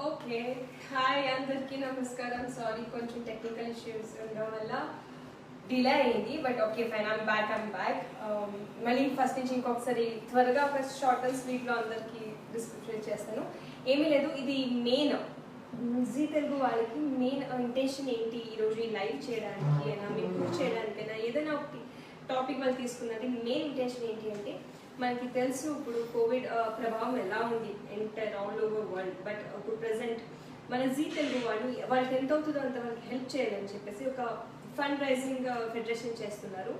Okay. Hi అందరికీ నమస్కారం. Sorry కొంచెం టెక్నికల్ ఇష్యూస్ ఉండడం వల్ల డిలే అయింది. But okay fine, I'm back. మళ్ళీ ఫస్ట్ నుంచి ఇంకొకసారి త్వరగా ఒక షార్ట్ అండ్ స్వీట్లో అందరికీ డిస్క్రిప్షన్ చేస్తాను. ఏమీ లేదు, ఇది మెయిన్ జీ తెలుగు వాళ్ళకి మెయిన్ ఇంటెన్షన్ ఏంటి ఈరోజు ఈ లైవ్ చేయడానికి అయినా మీకు ప్రూవ్ చేయడానికైనా ఏదైనా ఒకటి టాపిక్ వాళ్ళు తీసుకున్నది మెయిన్ ఇంటెన్షన్ ఏంటి అంటే, మనకి తెలుసు ఇప్పుడు కోవిడ్ ప్రభావం ఎలా ఉంది entire all over world. But ఇప్పుడు ప్రజెంట్ మన జీ తెలుగు వాళ్ళకి ఎంత అవుతుందో అంత వాళ్ళకి హెల్ప్ చేయాలని చెప్పేసి ఒక ఫండ్ రైజింగ్ ఫెడరేషన్ చేస్తున్నారు.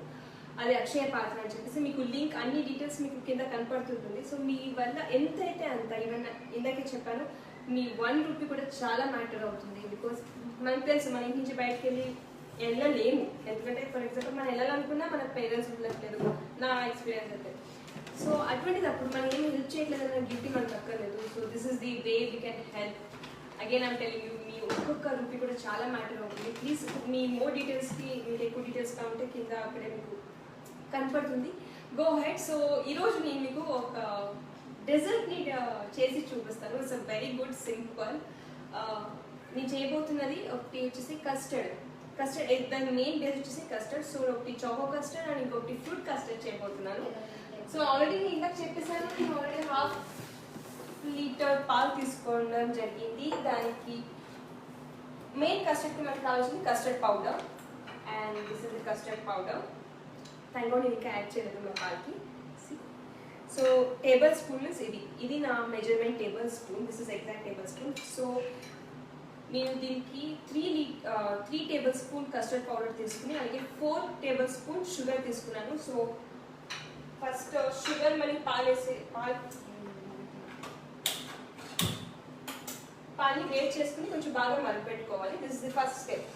అది అక్షయ పాత్ర అని చెప్పేసి మీకు లింక్ అన్ని డీటెయిల్స్ మీకు కింద కనపడుతుంటుంది. సో మీ వల్ల ఎంతైతే అంత, ఈవెన్ ఇందాకే చెప్పాను, మీ 1 రూపీ కూడా చాలా మ్యాటర్ అవుతుంది. బికాస్ మనకు తెలుసు మన ఇంటి నుంచి బయటకు వెళ్ళలేము. ఎందుకంటే ఫర్ ఎగ్జాంపుల్ మనం వెళ్ళాలనుకున్నా మన పేరెంట్స్ ఉండట్లేదు, నా ఎక్స్పీరియన్స్ అయితే. సో అటువంటిది అప్పుడు మనం ఏమి హెల్ప్ చేయట్లేదన్న గిఫ్ట్ మనకు అక్కర్లేదు. So this is the way we can help. Again I'm telling you, మీ ఒక్కొక్క రూపీ కూడా చాలా మ్యాటర్ అవుతుంది. ప్లీజ్ మీ మోర్ డీటెయిల్స్కి, మీకు ఎక్కువ డీటెయిల్స్ కావాలంటే కింద అక్కడే మీకు కనపడుతుంది. Go head. సో ఈరోజు నేను మీకు ఒక డెజర్ట్ని చేసి చూపిస్తాను. It's a very good simple. నేను చేయబోతున్నది ఒకటి వచ్చేసి కస్టర్డ్. దాని మెయిన్ బేస్ వచ్చేసి కస్టర్డ్. సో ఒకటి చాకో కస్టర్డ్ అండ్ ఇంకొకటి ఫ్రూట్ కస్టర్డ్ చేయబోతున్నాను. సో ఆల్రెడీ నేను ఇందాక చెప్పేసాను, నేను ఆల్రెడీ 1/2 లీటర్ పాలు తీసుకోవడం జరిగింది. దానికి మెయిన్ కస్టర్డ్కి మనకు కావాల్సింది custard powder. And this is the custard powder. Thank God నేను ఇంకా యాడ్ చేయలేదు మా పాలకి. సో టేబుల్ స్పూన్స్, ఇది నా measurement table spoon. This is exact table spoon. So నేను దీనికి 3 టేబుల్ స్పూన్ కస్టర్డ్ పౌడర్ తీసుకుని అలాగే 4 టేబుల్ స్పూన్ షుగర్ తీసుకున్నాను. సో ఫస్ట్ షుగర్ మళ్ళీ పాలని వేడి చేసుకుని కొంచెం బాగా మరగపెట్టుకోవాలి. This is the first step.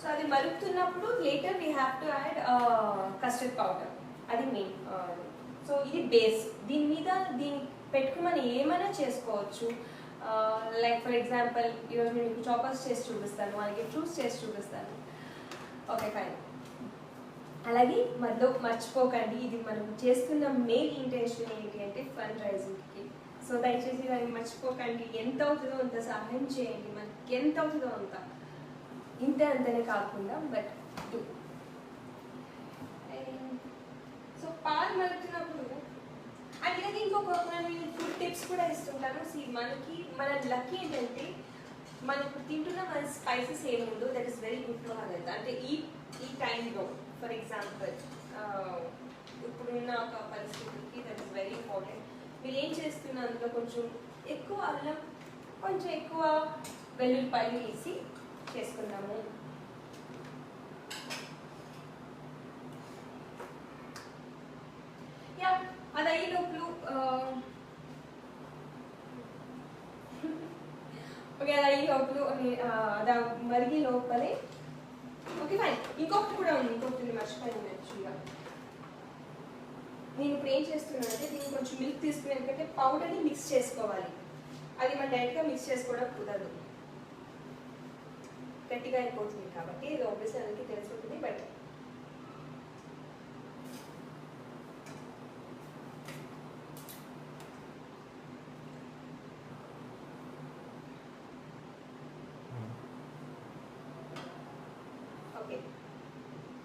So అది మరుగుతున్నప్పుడు later we have to add custard powder. అది మెయిన్. సో ఇది బేస్. దీని పెట్టుకుని మనం ఏమైనా చేసుకోవచ్చు. లైక్ ఫర్ ఎగ్జాంపుల్ ఈరోజు నేను మీకు చాకోస్ చేసి చూపిస్తాను, అలాగే ఫ్రూట్స్ చేసి చూపిస్తాను. Okay fine. అలాగే మధ్యలో మర్చిపోకండి, ఇది మనం చేస్తున్న మెయిన్ ఇంటెన్షన్ ఏంటి అంటే ఫండ్ రైజింగ్కి. సో దయచేసి దాన్ని మర్చిపోకండి. ఎంత అవుతుందో అంత సహాయం చేయండి. మనకి ఎంత అవుతుందో అంత, అంతనే కాకుండా బట్ డూ. సో పాలు మరుగుతున్నప్పుడు అలాగే ఇంకొక నేను ఫుడ్ టిప్స్ కూడా ఇస్తుంటాను. మన లక్కీ ఏంటంటే మనం ఇప్పుడు తింటున్న మన స్పైసెస్ ఏముందో that is very good to health. అంటే ఈ టైంలో ఫర్ ఎగ్జాంపుల్ ఇప్పుడున్న ఒక పరిస్థితికి దట్ ఈస్ వెరీ ఇంపార్టెంట్. మీరు ఏం చేస్తున్న అందులో కొంచెం ఎక్కువ అల్లం, కొంచెం ఎక్కువ వెల్లుల్లిపాయలు వేసి చేసుకుందాము. యా, అది అయ్యే లోపల ఓకే, అది అయ్యే లోపల అది మరిగి లోపలే. Okay fine. ఇంకొకటి కూడా ఉంది, ఇంకొకటి మర్చిపోయింది యాక్చువల్గా. నేను ఇప్పుడు ఏం చేస్తున్నానంటే దీన్ని కొంచెం మిల్క్ తీసుకుని, ఎందుకంటే పౌడర్ని మిక్స్ చేసుకోవాలి. అది మనం డైరెక్ట్గా మిక్స్ చేసుకోవడం కుదరదు, గట్టిగా అయిపోతుంది. కాబట్టి ఇది ఆబ్వియస్లీ అందరికీ తెలుసుకుంటుంది. బట్ ఓకే,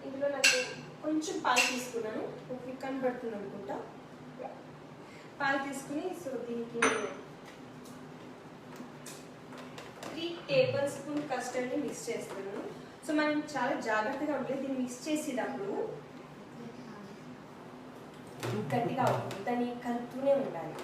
ఇందులో నాకు కొంచెం పాలు తీసుకున్నాను. ఓకే, కనబడుతుంది అనుకుంటా. పాలు తీసుకుని సో దీనికి 3 టేబుల్ స్పూన్ కస్టర్డ్ని మిక్స్ చేస్తున్నాను. సో మనం చాలా జాగ్రత్తగా ఉంటుంది. దీన్ని మిక్స్ చేసేటప్పుడు గట్టిగా అవుతుంది, దాన్ని కలుపుతూనే ఉండాలి.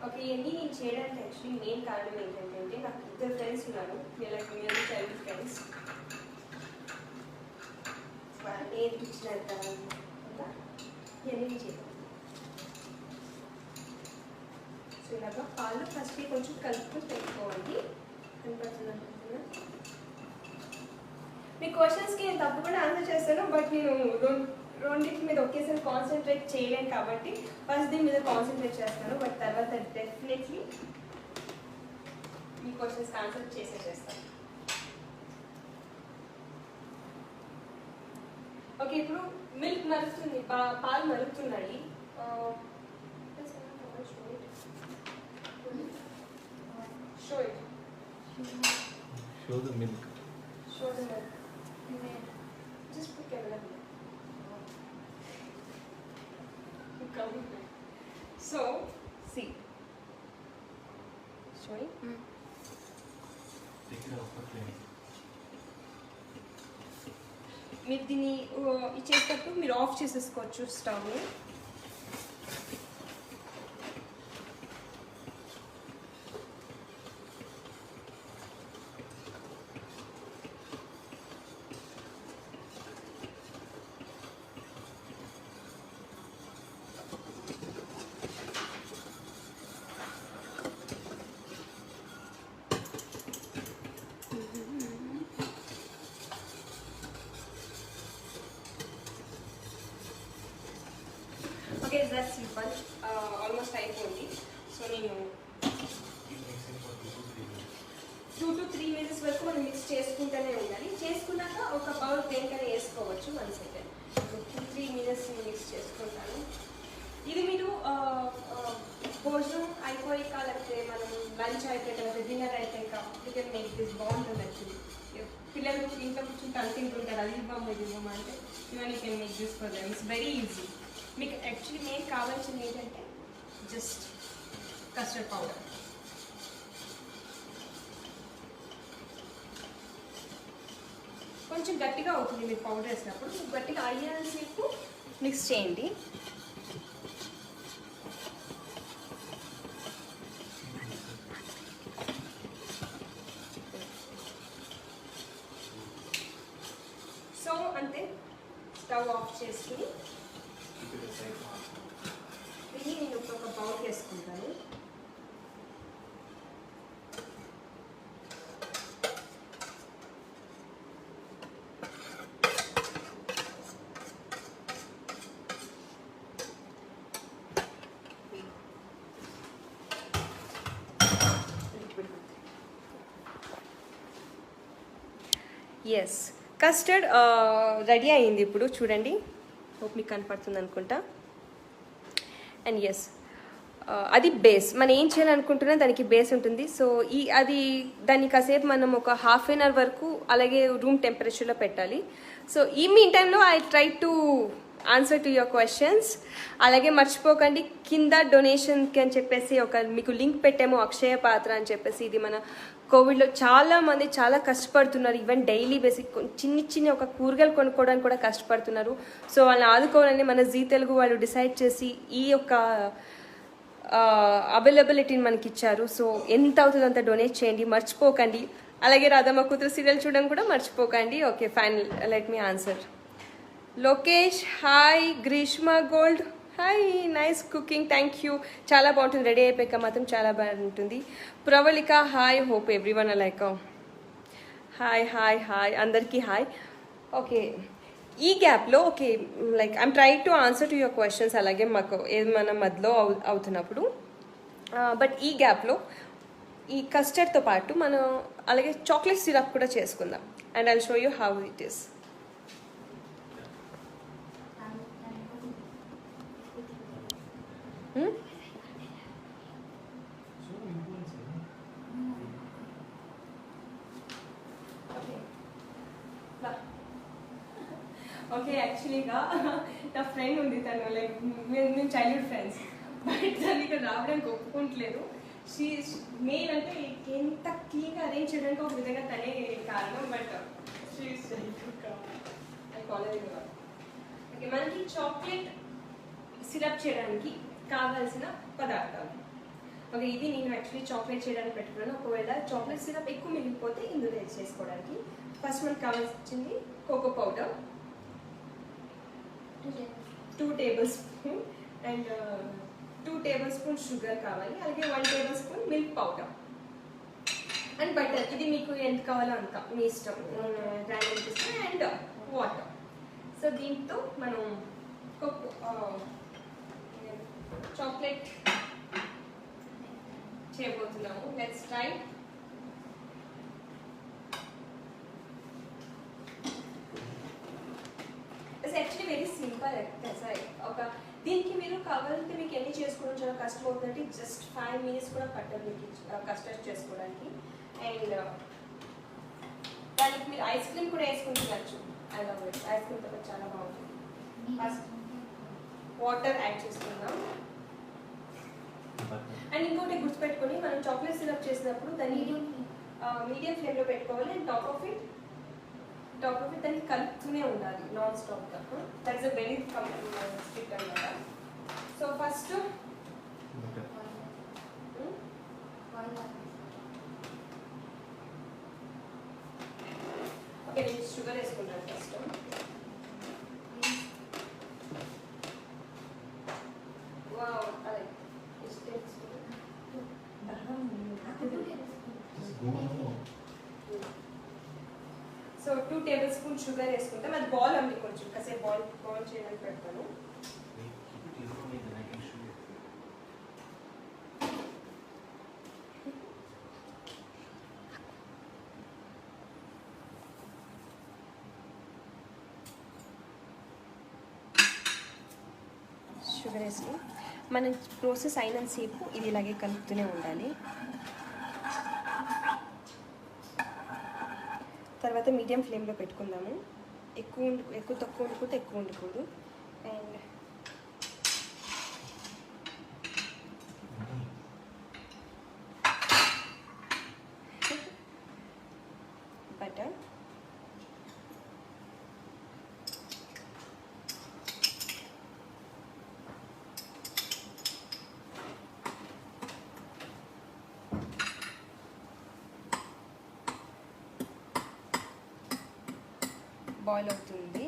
ఓకే, ఇవన్నీ నేను చేయడానికి యాక్చువల్లీ మెయిన్ కారణం ఏంటంటే నాకు 2 ఫ్రెండ్స్ ఉన్నారు, చైల్డ్ ఫ్రెండ్స్. నేర్పించినంత ఇవన్నీ చేయాలి. సో ఇలాగా పాలు ఫస్ట్ కొంచెం కలుపుకొని పెట్టుకోవాలి. కనపడుతుంది అనుకుంటున్నా. మీ క్వశ్చన్స్కి నేను తప్పకుండా ఆన్సర్ చేస్తాను, బట్ నేను రెండింటి మీద ఒకేసారి కాన్సన్ట్రేట్ చేయలేను కాబట్టి ఫస్ట్ దీని మీద కాన్సన్ట్రేట్ చేస్తాను. బట్ తర్వాత డెఫినెట్లీ మీ క్వశ్చన్స్కి ఆన్సర్ చేస్తాను. ఓకే, ఇప్పుడు మిల్క్ మరుగుతుంది, పాలు మరుగుతున్నాయి. Show it. Show the milk. Show the milk. Just put camera here. Come. So, see. Showing. Take it off the flame. మీరు దీన్ని ఇచ్చేటప్పుడు మీరు ఆఫ్ చేసేసుకోవచ్చు స్టవ్ని. Okay, that's simple. ఆల్మోస్ట్ అయిపోయింది. సో నేను 2 to 3 minutes వరకు మనం మిక్స్ చేసుకుంటూనే ఉండాలి. చేసుకున్నాక ఒక బౌల్ దేనికైనా వేసుకోవచ్చు. 1 second 2-3 minutes మిక్స్ చేసుకుంటాను. ఇది మీరు భోజనం అయిపోయాక, లేకపోతే మనం లంచ్ అయిపోయాక, లేకపోతే డిన్నర్ అయిపోయాక యూ కెన్ మేక్ దిస్ బాగుంటుంది. యాక్చువల్లీ పిల్లలు ఇంట్లో కూర్చొని కలుపుకుంటుంటారు, అది ఇవ్వము ఇది ఇవ్వము అంటే ఇవన్నీ you can make this for them. It's very easy. మీకు యాక్చువల్లీ మెయిన్ కావాల్సింది ఏంటంటే జస్ట్ కస్టర్డ్ పౌడర్. కొంచెం గట్టిగా అవుతుంది మీరు పౌడర్ వేసినప్పుడు. గట్టిగా అయ్యేంతసేపు మిక్స్ చేయండి. సో అంతే, స్టవ్ ఆఫ్ చేసుకుని ఇది నేను ఒక బౌల్ వేసుకుంటాను. ఎస్, కస్టర్డ్ రెడీ అయింది. ఇప్పుడు చూడండి, హోప్ మీకు కనపడుతుంది అనుకుంటా. అండ్ ఎస్, అది బేస్. మనం ఏం చేయాలనుకుంటున్నా దానికి బేస్ ఉంటుంది. సో దాన్ని కాసేపు మనం ఒక ½ an hour వరకు అలాగే రూమ్ టెంపరేచర్లో పెట్టాలి. సో ఈ మీన్ టైంలో I try to answer to your questions. అలాగే మర్చిపోకండి, కింద డొనేషన్కి అని చెప్పేసి మీకు లింక్ పెట్టాము, అక్షయ పాత్ర అని చెప్పేసి. ఇది మన కోవిడ్లో చాలామంది చాలా కష్టపడుతున్నారు. ఈవెన్ డైలీ బేసిక్ చిన్న ఒక కూరగాయలు కొనుక్కోవడానికి కూడా కష్టపడుతున్నారు. సో వాళ్ళని ఆదుకోవాలని మన జీ తెలుగు వాళ్ళు డిసైడ్ చేసి ఈ యొక్క అవైలబిలిటీని మనకి ఇచ్చారు. సో ఎంత అవుతుందో అంత డొనేట్ చేయండి, మర్చిపోకండి. అలాగే రాధమ్మ కూతురు సీరియల్ చూడడం కూడా మర్చిపోకండి. Okay, fine, let me answer. Lokesh hi. Greeshma gold hi, nice cooking, thank you. చాలా బాగుంటుంది, రెడీ అయిపోయాక మాత్రం చాలా బాగుంటుంది. Pravalika hi, hope everyone like. Hi hi hi అందరికీ హాయ్. ఓకే, ఈ గ్యాప్లో okay like I'm try to answer to your questions. అలాగే మాకు ఏమైనా మధ్యలో అవుతున్నప్పుడు, బట్ ఈ గ్యాప్లో ఈ కస్టర్డ్తో పాటు మనం అలాగే చాక్లెట్ సిరప్ కూడా చేసుకుందాం. And I'll show you how it is. Okay, యాక్చువల్లీగా నా ఫ్రెండ్ ఉంది, తను లైక్ మేము చైల్డ్హుడ్ ఫ్రెండ్స్, బట్ తను ఇక్కడ రావడానికి ఒప్పుకుంటలేదు. మెయిన్ అంటే ఎంత క్లీన్గా అరేంజ్ చేయడానికి ఒక విధంగా తనే కారణం. బట్ ఓకే, మనకి చాక్లెట్ సిరప్ చేయడానికి కావాల్సిన పదార్థాలు. ఓకే, ఇది నేను యాక్చువల్లీ చాక్లెట్ చేయడానికి పెట్టుకున్నాను. ఒకవేళ చాక్లెట్ సిరప్ ఎక్కువ మిగిలిపోతే ఇందులో యాడ్ చేసుకోవడానికి ఫస్ట్ మనకు కావాల్సింది cocoa powder 2 tablespoons and 2 tablespoon sugar కావాలి, అలాగే 1 tablespoon milk powder and butter. ఇది మీకు ఎంత కావాలో అంత మీ ఇష్టం, గ్రైండ్ ఇష్టం. And water. సో దీంతో మనం చాక్లెట్ చేయబోతున్నాము. Let's try. It's actually very simple exercise. దీనికి మీరు కావాలంటే మీకు ఎన్ని చేసుకోవడం చాలా కష్టం అవుతుందంటే జస్ట్ 5 minutes కూడా పట్టదు మీకు కస్టర్డ్ చేసుకోవడానికి. అండ్ దానికి మీరు ఐస్ క్రీమ్ కూడా వేసుకుని తినచ్చు. I love it. Ice cream తో చాలా బాగుంటుంది. ఫస్ట్ వాటర్ యాడ్ చేసుకుందాం. అండ్ ఇంకోటి గుర్తుపెట్టుకొని మనం చాక్లెట్ సిరప్ చేసినప్పుడు దాన్ని మీడియం ఫ్లేమ్లో పెట్టుకోవాలి. అండ్ టాప్ ఆఫ్ ఇట్ దాన్ని కలుపుతూనే ఉండాలి నాన్ స్టాప్గా. That is a very strict అనమాట. సో ఫస్ట్ ఓకే, నేను షుగర్ వేసుకుంటాను ఫస్ట్. వావ్, అదే సో 2 టేబుల్ స్పూన్ షుగర్ వేసుకుంటాం. అది బాల్ అండి, కొంచెం కాసేపు బాల్ చేయడానికి పెడతాను. షుగర్ వేసి మన ప్రాసెస్ అయినంతసేపు ఇది ఇలాగే కలుపుతూనే ఉండాలి. తర్వాత మీడియం ఫ్లేమ్లో పెట్టుకుందాము. ఎక్కువ తక్కువ ఉండకూడదు, ఎక్కువ ఉండకూడదు. అండ్ బటర్, బాయిల్ అవుతుంది.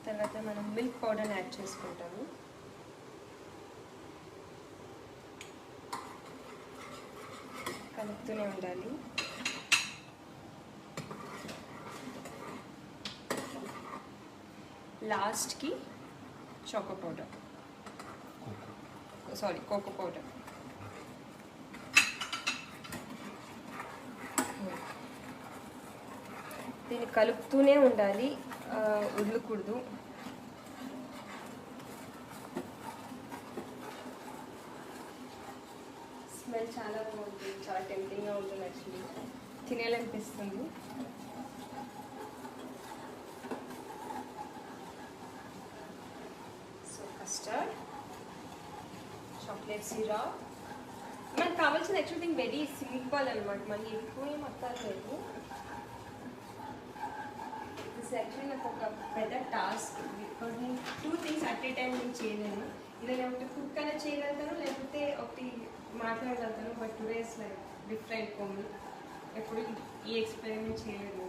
తర్వాత మనం మిల్క్ పౌడర్ని యాడ్ చేసుకుంటాము. కలుపుతూనే ఉండాలి. లాస్ట్కి కోకో పౌడర్. దీన్ని కలుపుతూనే ఉండాలి, వదలకూడదు. స్మెల్ చాలా బాగుంటుంది, చాలా టెంప్టింగ్గా ఉంటుంది. యాక్చువల్లీ తినేయాలనిపిస్తుంది. So custard, chocolate syrup. మనకు కావాల్సిన యాక్చువల్ థింగ్ వెరీ సింపుల్ అనమాట. మనకి ఎక్కువ ఏం అక్కర్లేదు. దిస్ యాక్చువల్లీ నాకు ఒక పెద్ద టాస్క్. బికాజ్ నేను 2 things అట్ ఏ టైం నేను చేయలేను. ఇలా లేకపోతే కుక్ అయినా చేయగలుగుతాను, లేకపోతే ఒకటి మాట్లాడగలుగుతాను. But today is like different for me. ఎప్పుడు ఈ ఎక్స్పెరిమెంట్ చేయలేదు.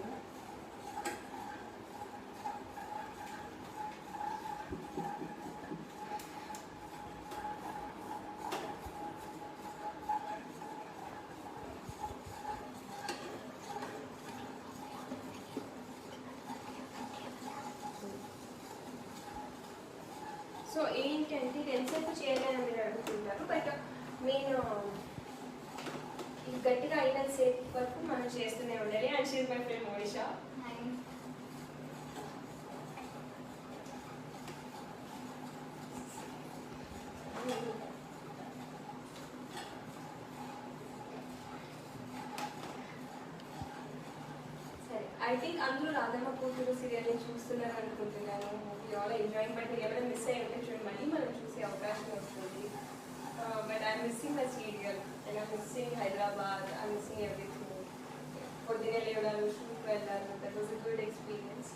సో ఏంటంటే ఇది ఎంతసేపు చేయాలని మీరు అడుగుతుంటారు. బట్ నేను ఇది గట్టిగా అయినంతసేపు వరకు మనం చేస్తూనే ఉండాలి. And she is my friend Monisha. సరే, ఐ థింక్ అందరూ రాధమ్మ కూతురు సీరియల్ని చూస్తున్నారు అనుకుంటున్నాను. All enjoying. బట్ మీరు ఎవరైనా మిస్ అయ్యి ఉంటే చూడండి, మళ్ళీ మనం చూసే అవకాశం వస్తుంది. But I'm missing my serial and I'm missing Hyderabad. I'm missing everything. పొద్దునే లేవడాలు, షూట్కి వెళ్ళాలి. That was a good experience.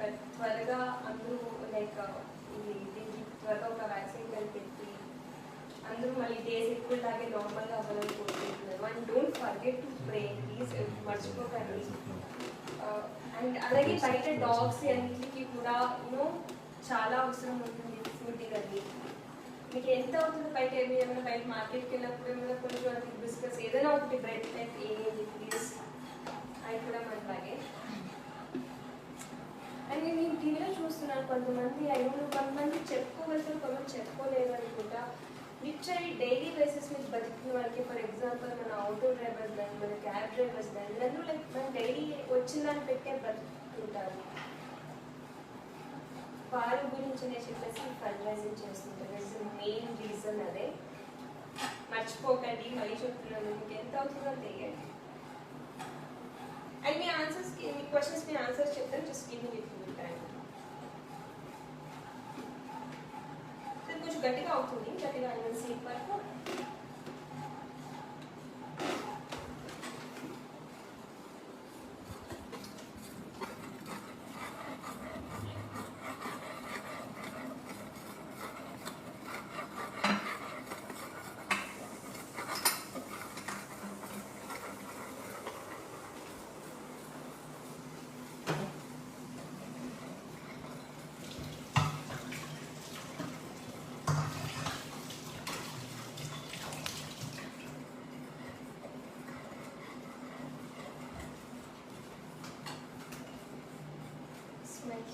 But త్వరగా అందరూ లైక్ దీనికి త్వరగా ఒక వ్యాక్సిన్ కనిపెట్టి అందరూ మళ్ళీ డేస్ ఎక్కువలాగే నార్మల్గా అవ్వాలని కోరుకుంటున్నారు. And don't forget to pray please. మర్చిపోకండి. అండ్ అలాగే బయట డాగ్స్ అన్నిటికీ కూడా చాలా అవసరం ఉంటుంది ఫుడ్ ఇవన్నీ. మీకు ఎంత అవుతుంది బయట ఏమైనా బయట మార్కెట్కి వెళ్ళినప్పుడు ఏమైనా కొంచెం బిస్కెట్స్ ఏదైనా ఒకటి బ్రెడ్ టైప్ ఏది ప్లీజ్ అవి కూడా మనలాగే. అండ్ నేను టీవీలో చూస్తున్నాను కొంతమంది కొంతమంది చెప్పుకోగలుగుతారు, కొంతమంది చెప్పుకోలేరు అనుకుంటా. లిటరలీ డైలీ బేసిస్ మీద బతికిన వాళ్ళకి, ఫర్ ఎగ్జాంపుల్ మన ఆటో డ్రైవర్స్ కానీ మన క్యాబ్ డ్రైవర్స్ కానీ వీళ్ళందరూ లైక్ మన డైలీ వచ్చిన దాన్ని పెట్టే బతుకుతుంటారు. వాళ్ళ గురించి నేను చెప్పేసి ఫండ్ రైజింగ్ చేస్తుంటాను. మెయిన్ రీజన్ అదే. మర్చిపోకండి, మళ్ళీ చెప్తున్నాను, మీకు ఎంత అవుతుందో తెలియండి. అండ్ మీ ఆన్సర్స్, మీ క్వశ్చన్స్ మీ ఆన్సర్స్ చెప్తాను. Just give me full time. కొంచెం గట్టిగా అవుతుంది, గట్టిగా అయిన సీట్ వరకు.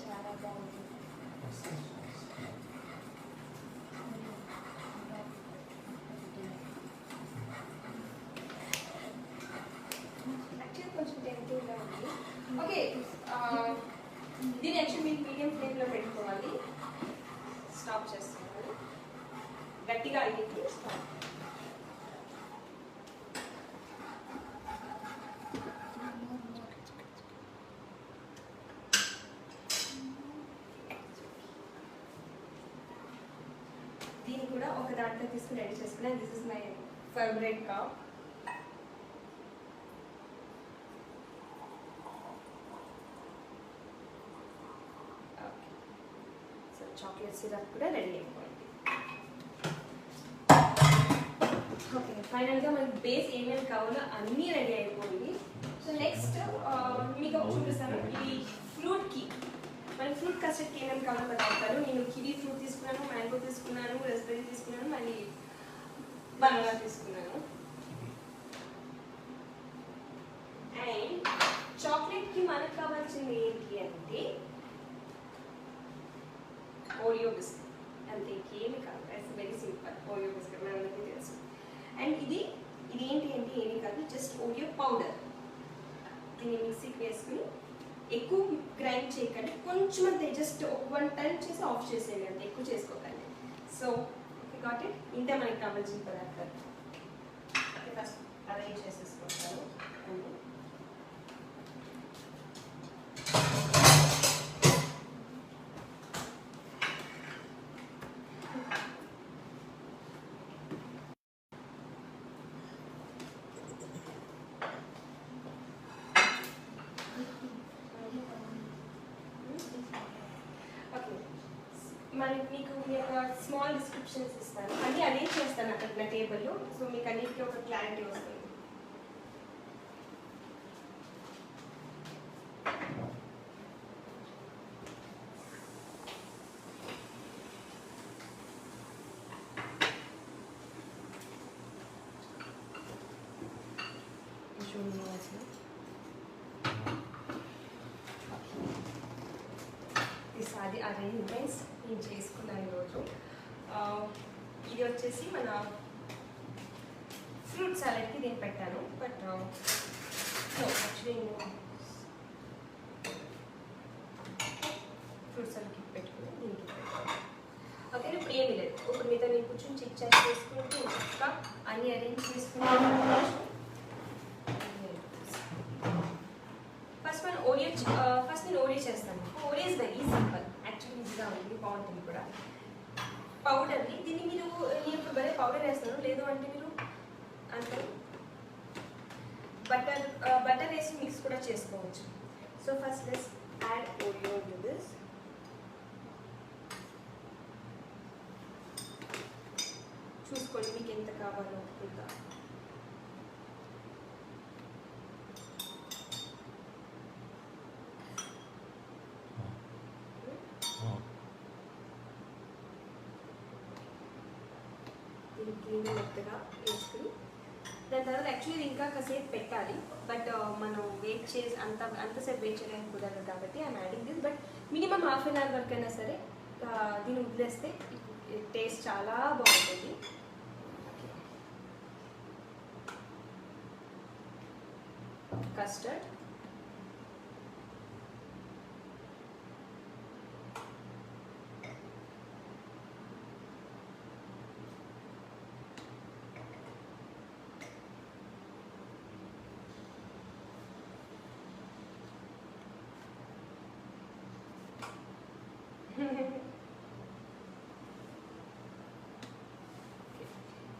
చాలా బాగుంది. యాక్చువల్లీ కొంచెం టెంప్టింగ్గా ఉంది. ఓకే, దీన్ని యాక్చువల్లీ మీరు మీడియం ఫ్లేమ్లో పెట్టుకోవాలి. స్టాప్ చేస్తున్నాను, గట్టిగా అయ్యింది. స్టాప్. దీన్ని కూడా ఒక దాంట్లో తీసుకుని రెడీ చేసుకున్నాను. This is my favourite cup. So chocolate syrup కూడా రెడీ అయిపోయింది. ఓకే, ఫైనల్గా మనకి బేస్ ఏమేమి కావాలో అన్నీ రెడీ అయిపోయింది. సో నెక్స్ట్ మీకు ఒక చూపిస్తాను. ఇది ఫ్రూట్కి, మన ఫ్రూట్ కస్టర్డ్కి ఏమేమి కావాలో పదార్థాలు. నేను కివీ ఫ్రూట్ తీసుకున్నాను, మ్యాంగో తీసుకున్నాను, రస్బెర్రీ తీసుకున్నాను, మళ్ళీ బనానా తీసుకున్నాను. అండ్ చాక్లెట్కి మనకు కావాల్సింది ఏంటి అంటే ఓరియో బిస్కెట్. అంతే, ఇంకేమి కాదు. It's very simple. Oreo biscuit మనందరికీ తెలుసు. అండ్ ఇది ఏంటి అంటే ఏమీ కాదు, జస్ట్ ఓరియో పౌడర్. దీన్ని మిక్సీకి వేసుకుని ఎక్కువ గ్రైండ్ చేయకండి, కొంచెం అంతే, జస్ట్ ఒక 1 టైం చేసి ఆఫ్ చేసేయండి, అంతే, ఎక్కువ చేసుకోకండి. So got it. ఇంతే మనకి కావాల్సిన పదార్థాలు. ఫస్ట్ అరేంజ్ చేసేసుకుంటాను అన్నీ. మీకు ఒక స్మాల్ డిస్క్రిప్షన్స్ ఇస్తాను, అన్నీ అరేంజ్ చేస్తాను అక్కడ నా టేబుల్లో. సో మీకు అన్నిటికీ ఒక క్లారిటీ వస్తుంది. అది అరేంజ్మెంట్స్ నేను చేసుకున్నాను ఈరోజు. ఇది వచ్చేసి మన ఫ్రూట్ సాలెడ్కి దీన్ని పెట్టాను. బట్ యాక్చువల్లీ నేను ఫ్రూట్ సాలెడ్కి పెట్టుకుని దీనికి పెట్టాను. ఓకే, ఇప్పుడు ఏమీ లేదు. ఇప్పుడు మీతో నేను కూర్చొని చిక్ చాట్ చేసుకుంటూ ఇంకా అన్నీ అరేంజ్ చేసుకుంటాను. ఫస్ట్ నేను ఓరియో చేస్తాను. Oreo is very simple. Actually ఈజీగా ఉంది, బాగుంటుంది కూడా. పౌడర్ని దీన్ని నేను ఇప్పుడు బరే పౌడర్ వేస్తాను, లేదు అంటే మీరు అంటే బటర్ వేసి మిక్స్ కూడా చేసుకోవచ్చు. So first let's add Oreo to this. చూసుకోండి మీకు ఎంత కావాలో ఇంకా. దీనికి మెత్తగా వేసుకుని దాని తర్వాత యాక్చువల్లీ ఇంకా కాసేపు పెట్టాలి బట్ మనం వెయిట్ చేసి అంతసేపు వెయిట్ చేయడానికి కుదరదు కాబట్టి I'm adding this but minimum half an hour వరకు అయినా సరే దీన్ని వదిలేస్తే టేస్ట్ చాలా బాగుంటుంది. కస్టర్డ్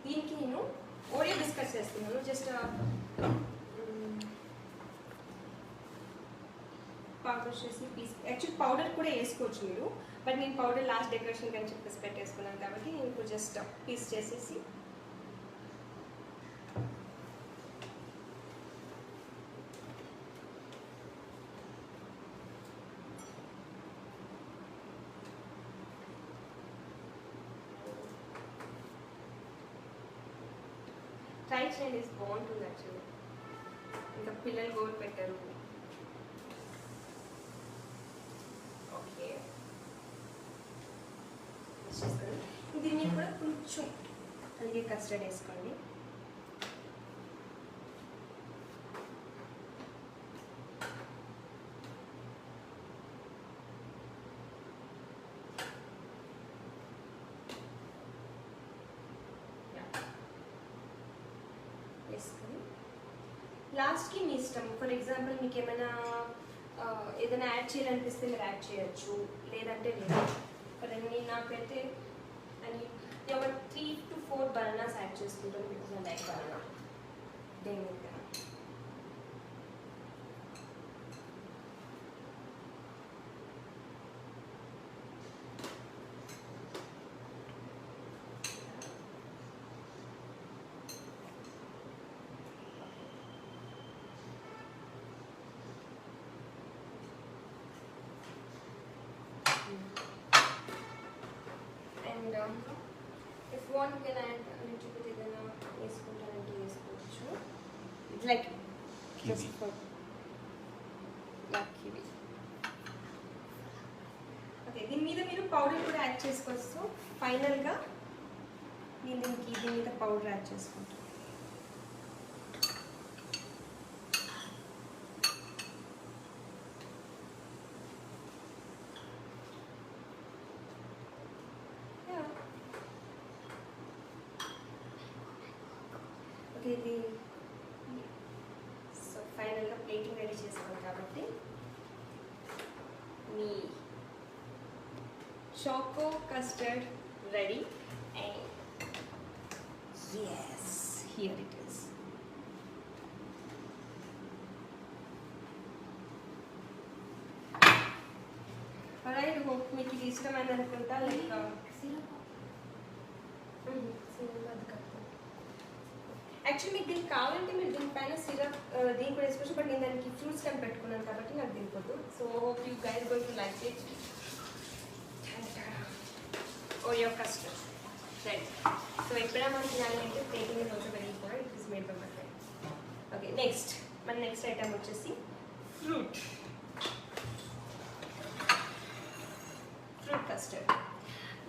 దీనికి నేను ఓరియో బిస్కెట్స్ వేస్తున్నాను. జస్ట్ పౌడర్ చేసి పీస్ యాక్చువల్లీ పౌడర్ కూడా వేసుకోవచ్చు మీరు బట్ నేను పౌడర్ లాస్ట్ డెకరేషన్ అని చెప్పేసి పెట్టేసుకున్నాను కాబట్టి నేను ఇప్పుడు జస్ట్ పీస్ చేసేసి ట్రై చేయండి. బాగుంటుంది యాక్చువల్లీ. ఇంకా పిల్లలు గోల్ పెట్టారు. ఓకే దీని మీద కూడా కొంచెం అలాగే కస్టర్డ్ వేసుకోండి. వేసుకొని లాస్ట్కి మీ ఇష్టం. ఫర్ ఎగ్జాంపుల్ మీకు ఏదైనా యాడ్ చేయాలనిపిస్తే మీరు యాడ్ చేయొచ్చు, లేదంటే లేదు. కానీ నాకైతే అని ఒక 3 to 4 బనానాస్ యాడ్ చేసుకుంటాను బికాస్ ఐ లైక్ బనానా. దేని and if you want you can add a little bit ఏదైనా వేసుకుంటారంటే వేసుకోవచ్చు. It's like just for kiwi. Okay దీని మీద మీరు పౌడర్ కూడా యాడ్ చేసుకోవచ్చు. ఫైనల్గా నేను దీని మీద పౌడర్ యాడ్ చేసుకుంటాను. ఇది సో ఫైనల్గా ప్లేటింగ్ రెడీ చేసుకోండి కాబట్టి మీ choco custard ready and yes here it is. alright hope మీకు ఇది ఇష్టమైంది అనుకుంటా. లైక్ యాక్చువల్లీ మీకు దీనికి కావాలంటే మీరు దీనిపైన సిరప్ దీనికి కూడా వేసుకోవచ్చు బట్ నేను దానికి ఫ్రూట్స్ కని పెట్టుకున్నాను కాబట్టి నాకు దీనిపోద్దు. So hope you guys going to like it. Oreo custard ready. So ఎప్పుడైనా మనం తినాలంటే plating is also very important. It is made by my friend. Okay మన నెక్స్ట్ ఐటమ్ వచ్చేసి ఫ్రూట్ కస్టర్డ్.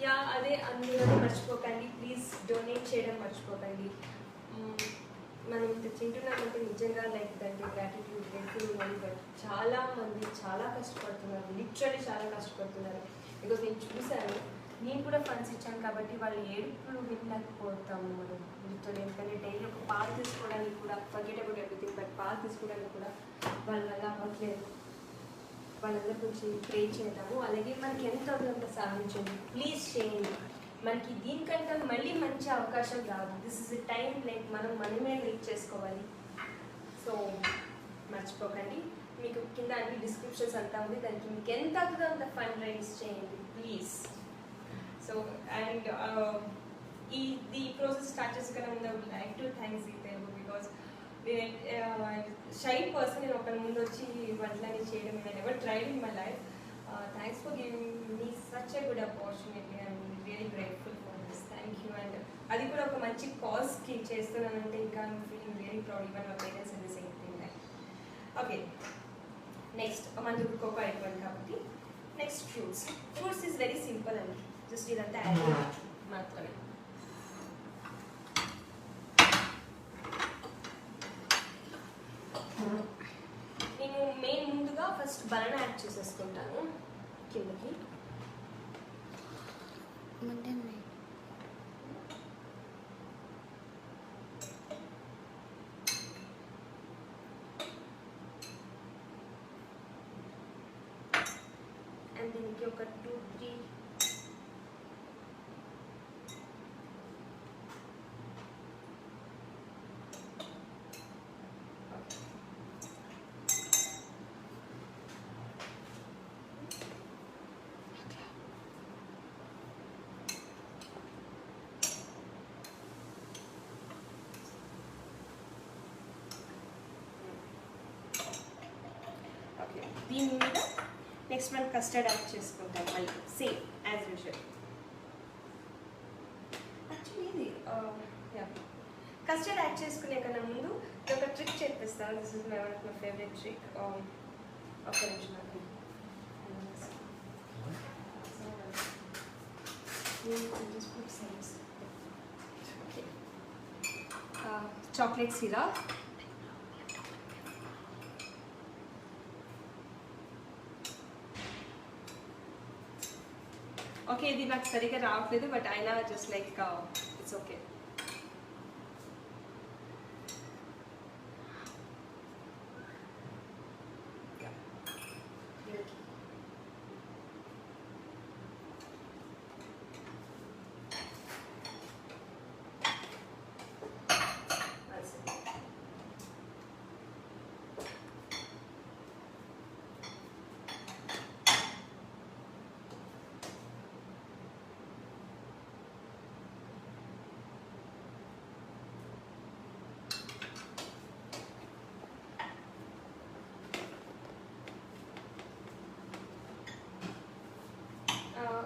యా అదే అందులో మర్చిపోకండి ప్లీజ్, డొనేట్ చేయడం మర్చిపోకండి. మనం ఇంత తింటున్నామంటే నిజంగా లైక్ దానికి గ్రాటిట్యూడ్ గ్రేట్ఫుల్ ఉండాలి. బట్ చాలా మంది చాలా కష్టపడుతున్నారు, లిటరలీ చాలా కష్టపడుతున్నారు. బికాజ్ నేను చూశాను, నేను కూడా ఫండ్స్ ఇచ్చాను కాబట్టి వాళ్ళు ఏడుపులు వినలేకపోతాము మనం లిటరలీ. ఎందుకంటే డైలీ ఒక పాలు తీసుకోవడానికి కూడా ఫర్గెట్ అబౌట్ ఎవ్రీథింగ్ బట్ పాలు తీసుకోవడానికి కూడా వాళ్ళ వల్ల అవ్వట్లేదు. వాళ్ళందరి గురించి ప్రే చేద్దాము. అలాగే మనకి ఎంత అవుతుందంత సహాయించండి ప్లీజ్ చేయండి. మనకి దీనికంటే మళ్ళీ మంచి అవకాశం రాదు. This is a time like మనమే రీచ్ చేసుకోవాలి. సో మర్చిపోకండి, మీకు కింద అన్ని డిస్క్రిప్షన్స్ అంతా ఉంది, దానికి మీకు ఎంత అవుతుందో అంత ఫండ్ రైజ్ చేయండి ప్లీజ్. సో అండ్ ఈ ప్రాసెస్ స్టార్ట్ చేసుకునే ముందు I would like to thanks Telugu because shy person. నేను ఒకరి ముందు వచ్చి వంటలని చేయడం నేను ever tried in my life. Thanks for giving me such a good opportunity. I'm really grateful for this. Thank you. And అది కూడా ఒక మంచి కాజ్కి చేస్తున్నానంటే ఇంకా feeling very proud even my parents in the same thing like. Okay, next మనకి cocoa అయిపోయింది కాబట్టి next fruits is very simple అండి. జస్ట్ ఇదంతా యాడ్ మాత్రమే. నేను మెయిన్ ముందుగా ఫస్ట్ బనానా యాడ్ చేసేసుకుంటాను కిందకి. అండ్ దీనికి ఒక 2-3 దీని మీద నెక్స్ట్ మనం కస్టర్డ్ యాడ్ చేసుకుంటాం మళ్ళీ సేమ్ యాజ్ యూజువల్. యాక్చువల్లీ ఇది కస్టర్డ్ యాడ్ చేసుకునే కన్నా ముందు ఒక ట్రిక్ చెప్పిస్తాను. This is my favourite trick. ఒక నిమిషం నాకు చాక్లెట్ సిరప్, ఓకే ఇది నాకు సరిగ్గా రావట్లేదు బట్ అయినా జస్ట్ లైక్ ఇట్స్ ఓకే.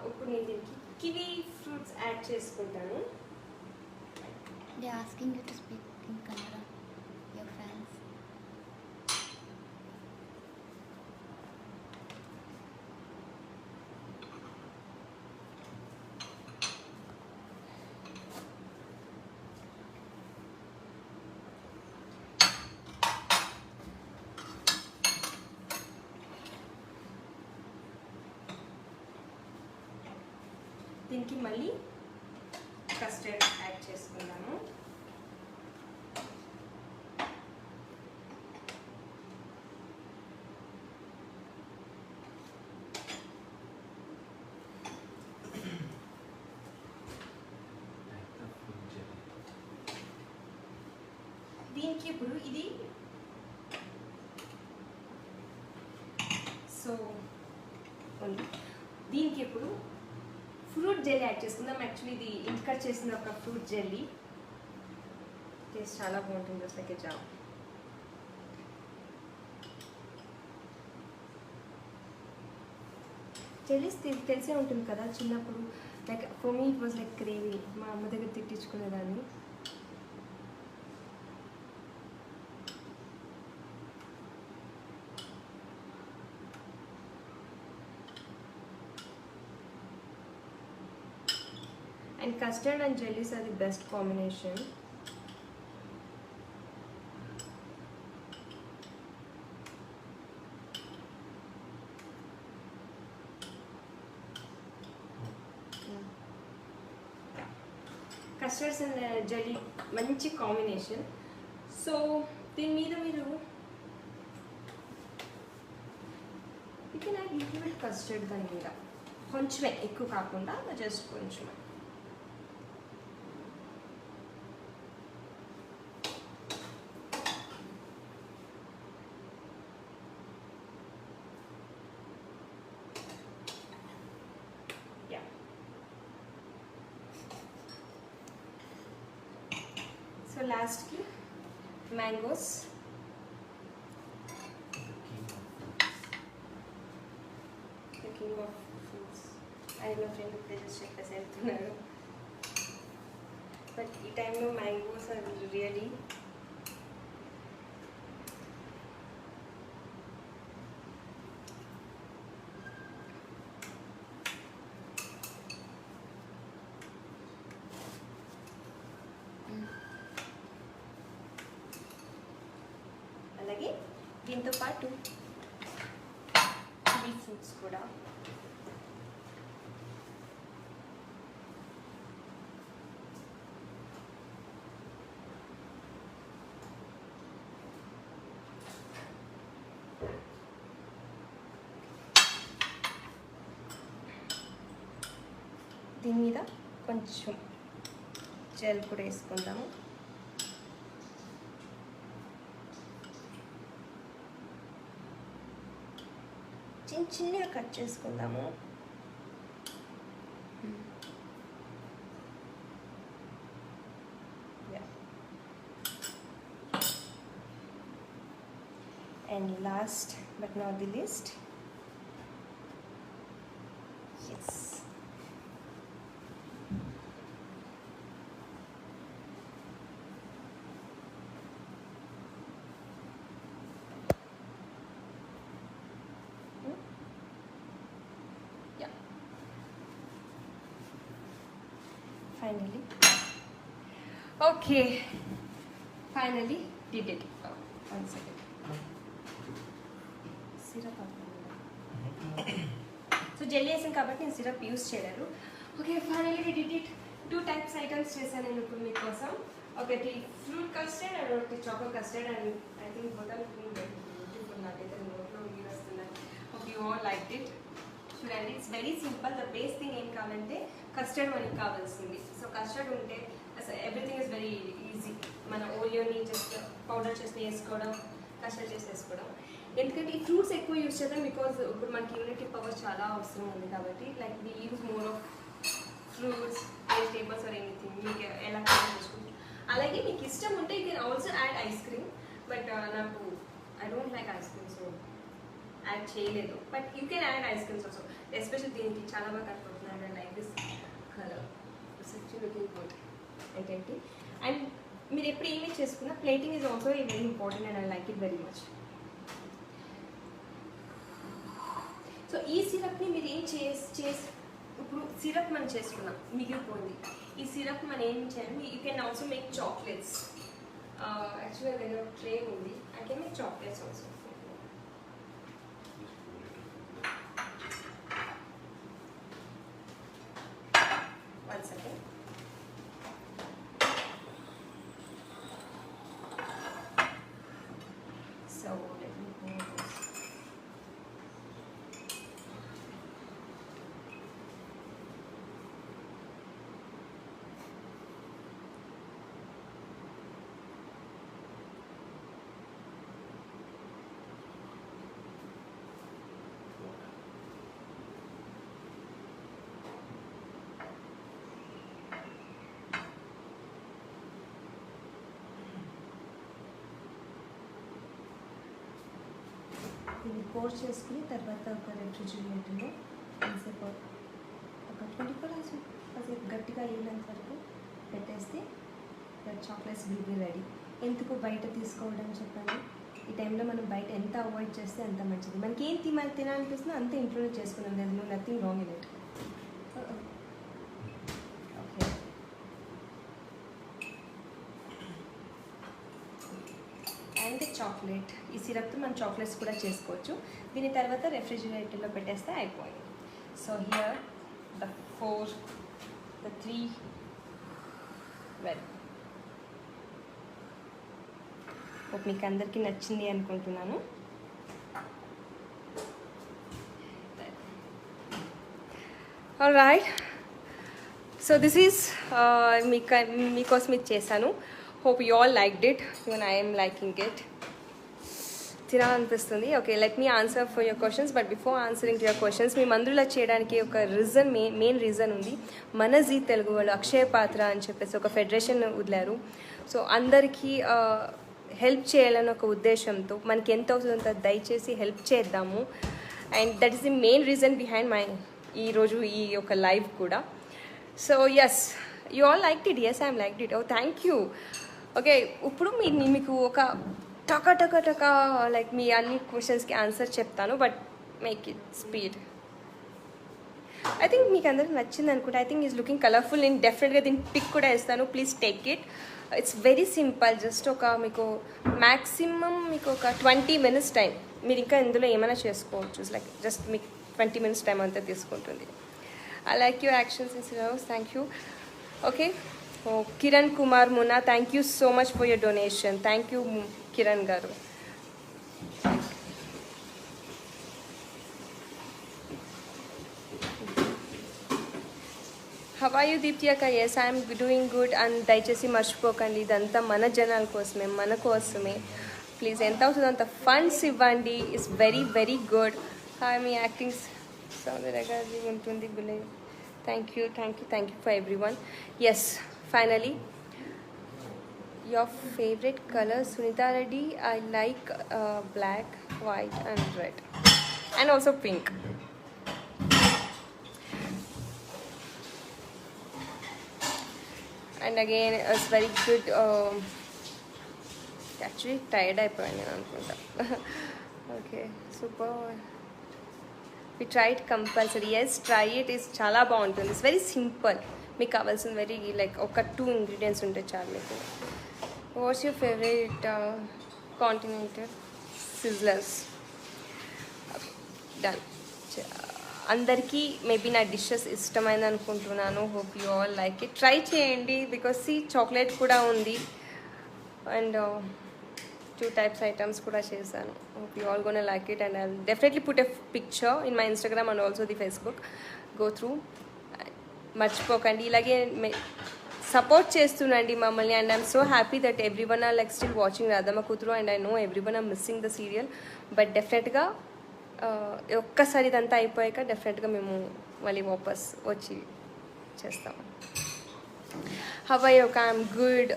ఇప్పుడు నేను దీనికి కివీ ఫ్రూట్స్ యాడ్ చేసుకుంటాను. They are asking you to speak in Kannada, your fans. దీనికి మళ్ళీ కస్టర్డ్ యాడ్ చేసుకుందాము. దీనికి ఇప్పుడు ఇది సో దీనికి ఇప్పుడు ఫ్రూట్ జెల్లీ యాడ్ చేసుకుందాం. యాక్చువల్లీ ఇది ఇంటికా చేసిన ఒక ఫ్రూట్ జెల్లీ, టేస్ట్ చాలా బాగుంటుంది. Just like a jam. Jellies తెలిసే ఉంటుంది కదా చిన్నప్పుడు, like for me it was like crazy. మా అమ్మ దగ్గర తిట్టించుకునేదాన్ని. And custard and jellies are the best combination. Custards and jelly మంచి కాంబినేషన్. సో దీని మీద మీరు you can add little bit custard దాని మీద, కొంచెమే, ఎక్కువ కాకుండా జస్ట్ కొంచెం. సో లాస్ట్కి mangoes. The king of fruits. అది మా ఫ్రెండ్ ప్లేసెస్ చెప్పేసి వెళ్తున్నారు. బట్ ఈ టైంలో మ్యాంగోస్ ఆర్ రియలీ అలాగే దీంతో పాటు చిల్లీ ఫ్రూట్స్ కూడా దీని మీద కొంచెం జెల్ కూడా వేసుకుందాము. చిన్నగా కట్ చేసుకుందాము. And last but not the least, yes, finally. Okay, finally did it. Oh, 1 second. Syrup so jelly వేసాం కాబట్టి నేను సిరప్ యూస్ చేయలేదు. Okay, finally we did it. 2 types items చేశాను నేను ఇప్పుడు మీకోసం. ఒకటి ఫ్రూట్ కస్టర్డ్ అండ్ ఒకటి choco custard. And I think both are beautiful. నాకైతే నోట్లో నీళ్ళు వస్తున్నాయి. Hope you all liked it. చూడండి, it's very simple. The base thing ఏం కావాలంటే కస్టర్డ్ మనకి కావాల్సింది. సో కస్టర్డ్ ఉంటే ఎవ్రీథింగ్ ఇస్ వెరీ ఈజీ. మన ఓరియోని జస్ట్ పౌడర్ చేసి వేసుకోవడం, కస్టర్డ్ చేసి వేసుకోవడం. ఎందుకంటే ఈ ఫ్రూట్స్ ఎక్కువ యూస్ చేద్దాం బికాజ్ ఇప్పుడు మనకి ఇమ్యూనిటీ పవర్ చాలా అవసరం ఉంది కాబట్టి. Like we use more of fruits, vegetables or anything మీకు ఎలా చేసుకుంటాం. అలాగే మీకు ఇష్టం ఉంటే you can also add ice cream. But నాకు I don't like ice cream, so add చేయలేదు. But you can add ice creams also. Special దీనికి చాలా బాగా కట్టుకుంటున్నాను. And like this colour it's actually looking good ఏంటంటే. అండ్ మీరు ఎప్పుడు ఏమీ చేసుకున్నా plating is also very important and I like it very much. So ఈ సిరప్ని మీరు ఏం చేసి ఇప్పుడు సిరప్ మనం చేసుకున్నాం, మిగిలిపోయింది. ఈ సిరప్ మనం ఏం చేయాలి, you can also make chocolates. యాక్చువల్గా దగ్గర ట్రే ఉంది, I can make chocolates also. One second. So let me pour this. దీన్ని పోర్ చేసుకుని తర్వాత ఒక రెఫ్రిజిరేటర్లో కాసేపు ఒక 24 hours కాసేపు గట్టిగా అయ్యేంత వరకు పెట్టేస్తే చాక్లెట్స్ విల్ బి రెడీ. ఎందుకు బయట తీసుకోవడం చెప్పండి. ఈ టైంలో మనం బయట ఎంత అవాయిడ్ చేస్తే అంత మంచిది. మనకి ఏం తినాలనిపిస్తుందో అంత ఇంట్లోనే చేసుకున్నాం. There nothing wrong in it. Okay, and chocolate. ఈ సిరప్తో మనం చాక్లెట్స్ కూడా చేసుకోవచ్చు. దీని తర్వాత రెఫ్రిజిరేటర్లో పెట్టేస్తే అయిపోయింది. So here the 3 well. మీకు అందరికీ నచ్చింది అనుకుంటున్నాను. All right, so this is మీకోసం ఇది చేశాను. Hope you all liked it. Even I'm liking it. తినాలనిపిస్తుంది. Okay, let me answer for your questions. But before answering to your questions, మీ మందులా చేయడానికి ఒక రీజన్, మెయిన్ రీజన్ ఉంది. మన జీ తెలుగు వాళ్ళు అక్షయ పాత్ర అని చెప్పేసి ఒక ఫెడరేషన్ వదిలారు. సో అందరికీ హెల్ప్ చేయాలని ఒక ఉద్దేశంతో మనకి ఎంత అవుతుందో దయచేసి హెల్ప్ చేద్దాము. And that is the main reason behind my ఈరోజు ఈ ఒక లైవ్ కూడా. So yes, you all like it. Yes I'm like it. Oh thank you. Okay, ఇప్పుడు మీకు ఒక టకా లైక్ మీ అన్ని క్వశ్చన్స్కి ఆన్సర్ చెప్తాను, but make it speed. I think మీకు అందరికి నచ్చింది అనుకుంటా. I think is looking colourful. నేను డెఫినెట్గా దీన్ని పిక్ కూడా ఇస్తాను. Please take it. It's very simple. Just ఒక మీకు మ్యాక్సిమం మీకు ఒక 20 minutes టైం. మీరు ఇంకా ఇందులో ఏమైనా చేసుకోవచ్చు. లైక్ జస్ట్ మీకు 20 minutes టైం అంతా తీసుకుంటుంది. I like your actions in syllabus. Thank you. Okay, Kiran Kumar Munna, thank you so much for your donation. Thank you Kiran garu. How are you Deepti అక్క? Yes I'm doing good. And దయచేసి మర్చిపోకండి, ఇదంతా మన జనాల కోసమే, మన కోసమే. ప్లీజ్ ఎంత అవుతుందో అంత ఫండ్స్ ఇవ్వండి. It's very very good. Hi, మీ యాక్టింగ్ సౌందర్యగా ఉంటుంది. బిలే thank you for every one. Yes, finally your favourite colour Sunita Reddy. I like black, white and red and also pink. And again it's very good. Actually tired అయిపోయాను నేను అనుకుంటా. Okay, super. We try it compulsory. Yes, try it. Is చాలా బాగుంటుంది. It's very simple. మీకు కావాల్సిన very like ఒక 2 ingredients ఉంటే చాలు మీకు. What's your favourite continental? Sizzlers. Done. అందరికీ మేబీ నా డిషెస్ ఇష్టమైంది అనుకుంటున్నాను. Hope you all like it. Try చేయండి. బికాస్ చాక్లెట్ కూడా ఉంది అండ్ 2 types ఐటమ్స్ కూడా చేశాను. Hope you all gonna like it. And I definitely put a picture in my Instagram and also the Facebook. Go through. మర్చిపోకండి, ఇలాగే support చేస్తుండండి మమ్మల్ని. And I'm so happy that every one or like still watching Radhamma కూతురు. And I know every one or missing the serial. But డెఫినెట్గా ఒక్కసారి ఇదంతా అయిపోయాక డెఫినెట్గా మేము మళ్ళీ వాపస్ వచ్చి చేస్తాము. How are you? I'm good.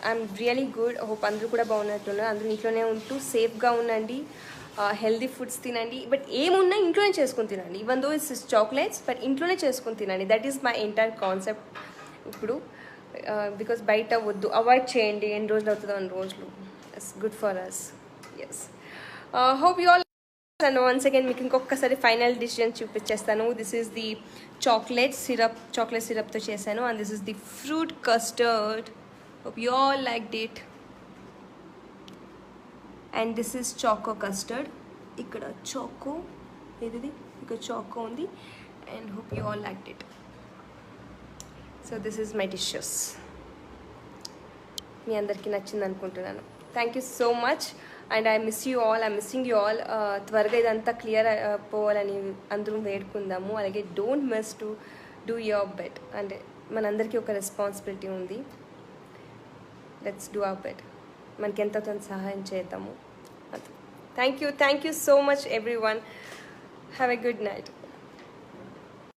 I'm really good. Hope అందరూ కూడా బాగున్నట్టున్నారు. అందరూ ఇంట్లోనే ఉంటూ సేఫ్గా ఉండండి. హెల్దీ ఫుడ్స్ తినండి. బట్ ఏమున్నా ఇంట్లోనే చేసుకొని తినండి. Even though it's chocolates, but ఇంట్లోనే చేసుకొని తినండి. That is my entire concept ఇప్పుడు. బికాస్ బయట వద్దు, అవాయిడ్ చేయండి. ఎన్ని రోజులు అవుతుందో అన్ని రోజులు. It's good for us. Yes, hope you all. And once again మీకు ఇంకొకసారి ఫైనల్ డిసిజన్ చూపించేస్తాను. దిస్ ఈస్ ది చాక్లెట్ సిరప్తో చేశాను. And this is the fruit custard. Hope you all liked it. And this is choco custard. ఇక్కడ choco, ఇది ఇక్కడ choco ఉంది. And hope you all liked it. So this is my dishes. మీ అందరికీ నచ్చింది అనుకుంటున్నాను. Thank you so much. And I miss you all. Missing you all. త్వరగా ఇదంతా క్లియర్ పోవాలని అందరం వేడుకుందాము. అలాగే don't miss to do your bit. అంటే మనందరికీ ఒక రెస్పాన్సిబిలిటీ ఉంది. Let's do our bit. మనకి ఎంతో కొంత సహాయం చేద్దాము. Thank you so much every one. Have a good night.